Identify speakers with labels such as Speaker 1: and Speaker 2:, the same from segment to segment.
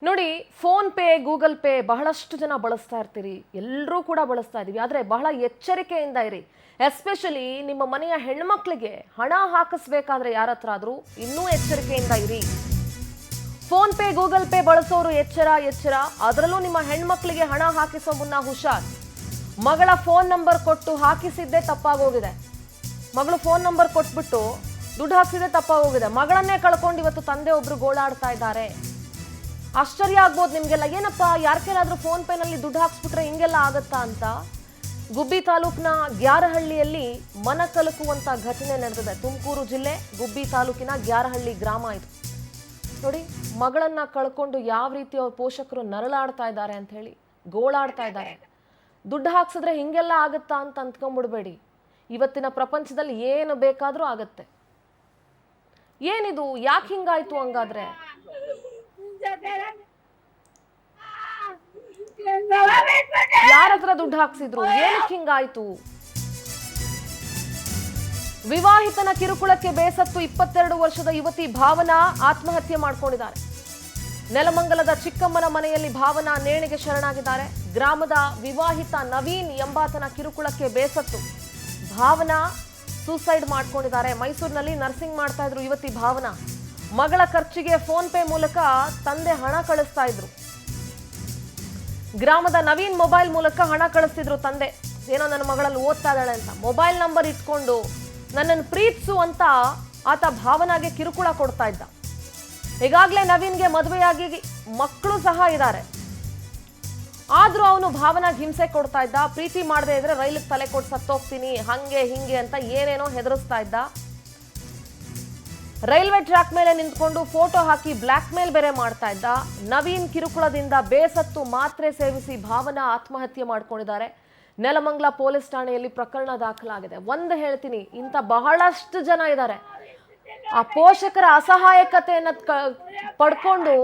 Speaker 1: ನೋಡಿ, phone pay, Google pay ಬಹಳಷ್ಟು ಜನ ಬಳಸ್ತಾ ಇರ್ತೀರಿ, ಎಲ್ಲರೂ ಕೂಡ ಬಳಸ್ತಾ ಇದೀವಿ. ಆದರೆ ಬಹಳ ಎಚ್ಚರಿಕೆಯಿಂದ ಇರಿ. ಎಸ್ಪೆಷಲಿ ನಿಮ್ಮ ಮನೆಯ ಹೆಣ್ಮಕ್ಳಿಗೆ ಹಣ ಹಾಕಿಸ್ಬೇಕಾದ್ರೆ ಯಾರ ಹತ್ರ ಆದ್ರೂ ಇನ್ನೂ ಎಚ್ಚರಿಕೆಯಿಂದ ಇರಿ. ಫೋನ್ ಪೇ, ಗೂಗಲ್ ಪೇ ಬಳಸೋರು ಎಚ್ಚರ ಎಚ್ಚರ. ಅದರಲ್ಲೂ ನಿಮ್ಮ ಹೆಣ್ಮಕ್ಳಿಗೆ ಹಣ ಹಾಕಿಸೋ ಮುನ್ನ ಹುಷಾರ್. ಮಗಳ ಫೋನ್ ನಂಬರ್ ಕೊಟ್ಟು ಹಾಕಿಸಿದ್ದೇ ತಪ್ಪಾಗೋಗಿದೆ. ಮಗಳು ಫೋನ್ ನಂಬರ್ ಕೊಟ್ಬಿಟ್ಟು ದುಡ್ಡು ಹಾಕಿಸಿದ್ದೇ ತಪ್ಪಾಗೋಗಿದೆ. ಮಗಳನ್ನೇ ಕಳ್ಕೊಂಡು ಇವತ್ತು ತಂದೆ ಒಬ್ರು ಗೋಳಾಡ್ತಾ ಇದ್ದಾರೆ. ಆಶ್ಚರ್ಯ ಆಗ್ಬೋದು ನಿಮ್ಗೆಲ್ಲ, ಏನಪ್ಪ ಯಾರ ಕೈಲಾದ್ರೂ ಫೋನ್ ಪೇನಲ್ಲಿ ದುಡ್ಡು ಹಾಕ್ಸ್ಬಿಟ್ರೆ ಹಿಂಗೆಲ್ಲ ಆಗತ್ತಾ ಅಂತ. ಗುಬ್ಬಿ ತಾಲೂಕಿನ ಗ್ಯಾರಹಳ್ಳಿಯಲ್ಲಿ ಮನ ಕಲಕುವಂತ ಘಟನೆ ನಡೆದಿದೆ. ತುಮಕೂರು ಜಿಲ್ಲೆ ಗುಬ್ಬಿ ತಾಲೂಕಿನ ಗ್ಯಾರಹಳ್ಳಿ ಗ್ರಾಮ ಇದು. ನೋಡಿ, ಮಗಳನ್ನ ಕಳ್ಕೊಂಡು ಯಾವ ರೀತಿ ಅವ್ರ ಪೋಷಕರು ನರಳಾಡ್ತಾ ಇದ್ದಾರೆ ಅಂತ ಹೇಳಿ, ಗೋಳಾಡ್ತಾ ಇದ್ದಾರೆ. ದುಡ್ಡು ಹಾಕ್ಸಿದ್ರೆ ಹಿಂಗೆಲ್ಲ ಆಗತ್ತಾ ಅಂತ ಅಂದ್ಕೊಂಡ್ಬಿಡ್ಬೇಡಿ. ಇವತ್ತಿನ ಪ್ರಪಂಚದಲ್ಲಿ ಏನು ಬೇಕಾದ್ರೂ ಆಗತ್ತೆ. ಏನಿದು, ಯಾಕೆ ಹಿಂಗಾಯ್ತು ಹಂಗಾದ್ರೆ? ಯಾರ ಹತ್ರ ದುಡ್ಡು ಹಾಕ್ಸಿದ್ರು? ಏನಕ್ಕೆ ಹಿಂಗಾಯ್ತು? ವಿವಾಹಿತನ ಕಿರುಕುಳಕ್ಕೆ ಬೇಸತ್ತು 22 ವರ್ಷದ ಯುವತಿ ಭಾವನಾ ಆತ್ಮಹತ್ಯೆ ಮಾಡ್ಕೊಂಡಿದ್ದಾರೆ. ನೆಲಮಂಗಲದ ಚಿಕ್ಕಮ್ಮನ ಮನೆಯಲ್ಲಿ ಭಾವನಾ ನೇಣಿಗೆ ಶರಣಾಗಿದ್ದಾರೆ. ಗ್ರಾಮದ ವಿವಾಹಿತ ನವೀನ್ ಎಂಬಾತನ ಕಿರುಕುಳಕ್ಕೆ ಬೇಸತ್ತು ಭಾವನಾ ಸೂಸೈಡ್ ಮಾಡ್ಕೊಂಡಿದ್ದಾರೆ. ಮೈಸೂರಿನಲ್ಲಿ ನರ್ಸಿಂಗ್ ಮಾಡ್ತಾ ಇದ್ರು ಯುವತಿ ಭಾವನಾ. ಮಗಳ ಖರ್ಚಿಗೆ ಫೋನ್ ಪೇ ಮೂಲಕ ತಂದೆ ಹಣ ಕಳಿಸ್ತಾ ಇದ್ರು. ಗ್ರಾಮದ ನವೀನ್ ಮೊಬೈಲ್ ಮೂಲಕ ಹಣ ಕಳಿಸ್ತಿದ್ರು ತಂದೆ. ಏನೋ ನನ್ನ ಮಗಳಲ್ಲಿ ಓದ್ತಾ ಇದ್ದಾಳೆ ಅಂತ ಮೊಬೈಲ್ ನಂಬರ್ ಇಟ್ಕೊಂಡು ನನ್ನನ್ನು ಪ್ರೀತಿಸು ಅಂತ ಆತ ಭಾವನಾಗೆ ಕಿರುಕುಳ ಕೊಡ್ತಾ ಇದ್ದ. ಈಗಾಗಲೇ ನವೀನ್ಗೆ ಮದುವೆಯಾಗಿ ಮಕ್ಕಳು ಸಹ ಇದ್ದಾರೆ. ಆದ್ರೂ ಅವನು ಭಾವನಾಗೆ ಹಿಂಸೆ ಕೊಡ್ತಾ ಇದ್ದ. ಪ್ರೀತಿ ಮಾಡದೆ ಇದ್ರೆ ರೈಲಿಗೆ ತಲೆ ಕೊಟ್ಟು ಸತ್ತೋಗ್ತೀನಿ, ಹಂಗೆ ಹಿಂಗೆ ಅಂತ ಏನೇನೋ ಹೆದರಿಸ್ತಾ ಇದ್ದ. ರೈಲ್ವೆ ಟ್ರ್ಯಾಕ್ ಮೇಲೆ ನಿಂತ್ಕೊಂಡು ಫೋಟೋ ಹಾಕಿ ಬ್ಲ್ಯಾಕ್ ಮೇಲ್ ಬೇರೆ ಮಾಡ್ತಾ ಇದ್ದ. ನವೀನ್ ಕಿರುಕುಳದಿಂದ ಬೇಸತ್ತು ಮಾತ್ರೆ ಸೇವಿಸಿ ಭಾವನಾ ಆತ್ಮಹತ್ಯೆ ಮಾಡ್ಕೊಂಡಿದ್ದಾರೆ. ನೆಲಮಂಗಲ ಪೊಲೀಸ್ ಠಾಣೆಯಲ್ಲಿ ಪ್ರಕರಣ ದಾಖಲಾಗಿದೆ. ಒಂದು ಹೇಳ್ತೀನಿ, ಇಂಥ ಬಹಳಷ್ಟು ಜನ ಇದ್ದಾರೆ. ಆ ಪೋಷಕರ ಅಸಹಾಯಕತೆಯನ್ನ ಪಡ್ಕೊಂಡು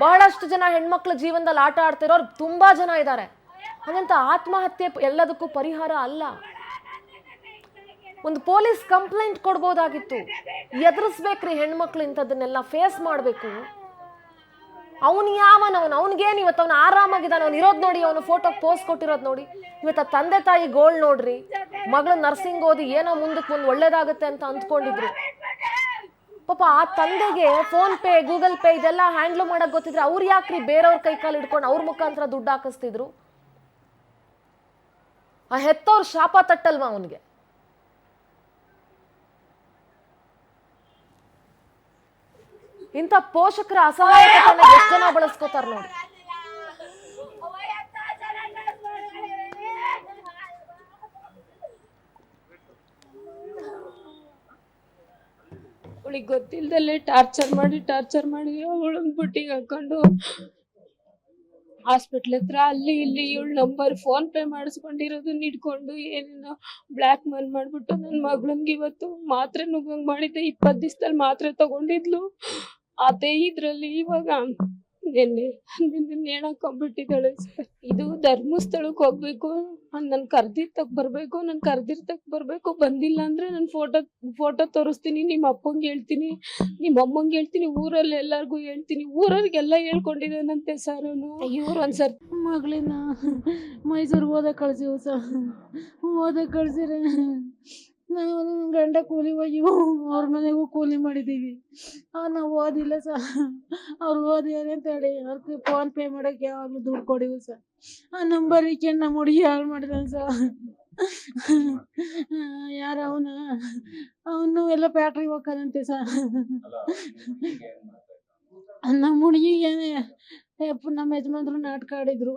Speaker 1: ಬಹಳಷ್ಟು ಜನ ಹೆಣ್ಮಕ್ಳ ಜೀವನದಲ್ಲಿ ಆಟ ಆಡ್ತಿರೋರು ತುಂಬಾ ಜನ ಇದ್ದಾರೆ. ಹಾಗಂತ ಆತ್ಮಹತ್ಯೆ ಎಲ್ಲದಕ್ಕೂ ಪರಿಹಾರ ಅಲ್ಲ. ಒಂದು ಪೊಲೀಸ್ ಕಂಪ್ಲೇಂಟ್ ಕೊಡ್ಬೋದಾಗಿತ್ತು. ಎದುರಿಸ್ಬೇಕ್ರಿ ಹೆಣ್ಮಕ್ಳು, ಇಂಥದ್ದನ್ನೆಲ್ಲ ಫೇಸ್ ಮಾಡಬೇಕು. ಅವನು ಅವನಿಗೇನು ಇವತ್ತು ಅವನು ಆರಾಮಾಗಿದ್ದಾನೆ, ಅವ್ನು ಇರೋದು ನೋಡಿ, ಅವನು ಫೋಟೋ ಪೋಸ್ಟ್ ಕೊಟ್ಟಿರೋದು ನೋಡಿ. ಇವತ್ತು ತಂದೆ ತಾಯಿ ಗೋಳ್ ನೋಡ್ರಿ, ಮಗಳು ನರ್ಸಿಂಗ್ ಓದಿ ಏನೋ ಮುಂದಕ್ಕೆ ಒಂದು ಒಳ್ಳೇದಾಗುತ್ತೆ ಅಂತ ಅಂದ್ಕೊಂಡಿದ್ರು. ಪಾಪ ಆ ತಂದೆಗೆ ಫೋನ್ ಪೇ, ಗೂಗಲ್ ಪೇ ಇದೆಲ್ಲ ಹ್ಯಾಂಡ್ಲ್ ಮಾಡಕ್ ಗೊತ್ತಿದ್ರೆ ಅವ್ರು ಯಾಕ್ರಿ ಬೇರೆಯವ್ರ ಕೈ ಕಾಲು ಹಿಡ್ಕೊಂಡು ಅವ್ರ ಮುಖಾಂತರ ದುಡ್ಡು ಹಾಕಿಸ್ತಿದ್ರು? ಆ ಹೆತ್ತವ್ರ ಶಾಪ ತಟ್ಟಲ್ವಾ ಅವನಿಗೆ? ಇಂಥ ಪೋಷಕರ ಅಸಹಾಯಕತೆಯನ್ನ ಎಷ್ಟು ಜನ ಬಳಸ್ಕೋತಾರ ನೋಡಿ.
Speaker 2: ಅವಳಿಗೆ ಗೊತ್ತಿಲ್ದಲ್ಲೇ ಟಾರ್ಚರ್ ಮಾಡಿ ಅವಳನ್ನ ಬುಟ್ಟಿಗೆ ಹಾಕೊಂಡು ಹಾಸ್ಪಿಟ್ಲ್ ಹತ್ರ ಅಲ್ಲಿ ಇಲ್ಲಿ ಇವಳು ನಂಬರ್ ಫೋನ್ ಪೇ ಮಾಡಿಸ್ಕೊಂಡಿರೋದನ್ನ ಇಟ್ಕೊಂಡು ಏನೇನೋ ಬ್ಲ್ಯಾಕ್ ಮೇಲ್ ಮಾಡ್ಬಿಟ್ಟು ನನ್ನ ಮಗಳನ್ಗೆ ಇವತ್ತು ಮಾತ್ರೆ ನುಗ್ಗಂಗ್ ಮಾಡಿದ್ದೆ. 20 ದಿವಸದಲ್ಲಿ ಮಾತ್ರೆ ತಗೊಂಡಿದ್ಲು. ಅದೇ ಇದ್ರಲ್ಲಿ ಇವಾಗ ನಿನ್ನೆ ನೇಣಾಕೊಂಡ್ಬಿಟ್ಟಿದ್ದಾಳೆ ಸರ್. ಇದು ಧರ್ಮಸ್ಥಳಕ್ಕೆ ಹೋಗ್ಬೇಕು, ನನ್ ಕರ್ದಿರ್ತಕ್ ಬರ್ಬೇಕು. ಬಂದಿಲ್ಲ ಅಂದ್ರೆ ನಾನು ಫೋಟೋ ತೋರಿಸ್ತೀನಿ, ನಿಮ್ಮ ಅಪ್ಪಂಗೆ ಹೇಳ್ತೀನಿ, ನಿಮ್ಮ ಅಮ್ಮಂಗೆ ಹೇಳ್ತೀನಿ, ಊರಲ್ಲಿ ಎಲ್ಲಾರ್ಗು ಹೇಳ್ತೀನಿ. ಊರವ್ರಿಗೆಲ್ಲ ಹೇಳ್ಕೊಂಡಿದ್ದಾನಂತೆ ಸರ್ ಅವನು. ಇವ್ರು ಒಂದ್ಸರ್ ಮಗಳಿನ ಮೈಸೂರಿಗೆ ಓದಕ್ ಕಳ್ಸಿರ ನಾವು ಗಂಡ ಕೂಲಿ ಹೋಗಿ ಅವ್ರ ಮನೆಗೂ ಕೂಲಿ ಮಾಡಿದ್ದೀವಿ. ನಾವು ಓದಿಲ್ಲ ಸರ್. ಅವ್ರು ಓದಿಯಾರೆ ಅಂತ ಹೇಳಿ ಅವ್ರಿಗೆ ಫೋನ್ ಪೇ ಮಾಡೋಕ್ಕೆ ಯಾವಾಗಲೂ ದುಡ್ಡು ಕೊಡಿವು ಸರ್. ಆ ನಂಬರ್ ಇಕ್ಕೊಂಡು ನಮ್ಮ ಹುಡುಗಿ ಹಾಳು ಮಾಡಿದಾನೆ ಸರ್. ಯಾರ ಅವನು ಎಲ್ಲ ಫ್ಯಾಕ್ಟ್ರಿಗೆ ಹೋಗ್ತಾನಂತೆ ಸರ್. ನಮ್ಮ ಹುಡುಗಿಗೆ ನಮ್ಮ ಯಜಮಾನ್ರು ನಾಟಕ ಆಡಿದ್ರು.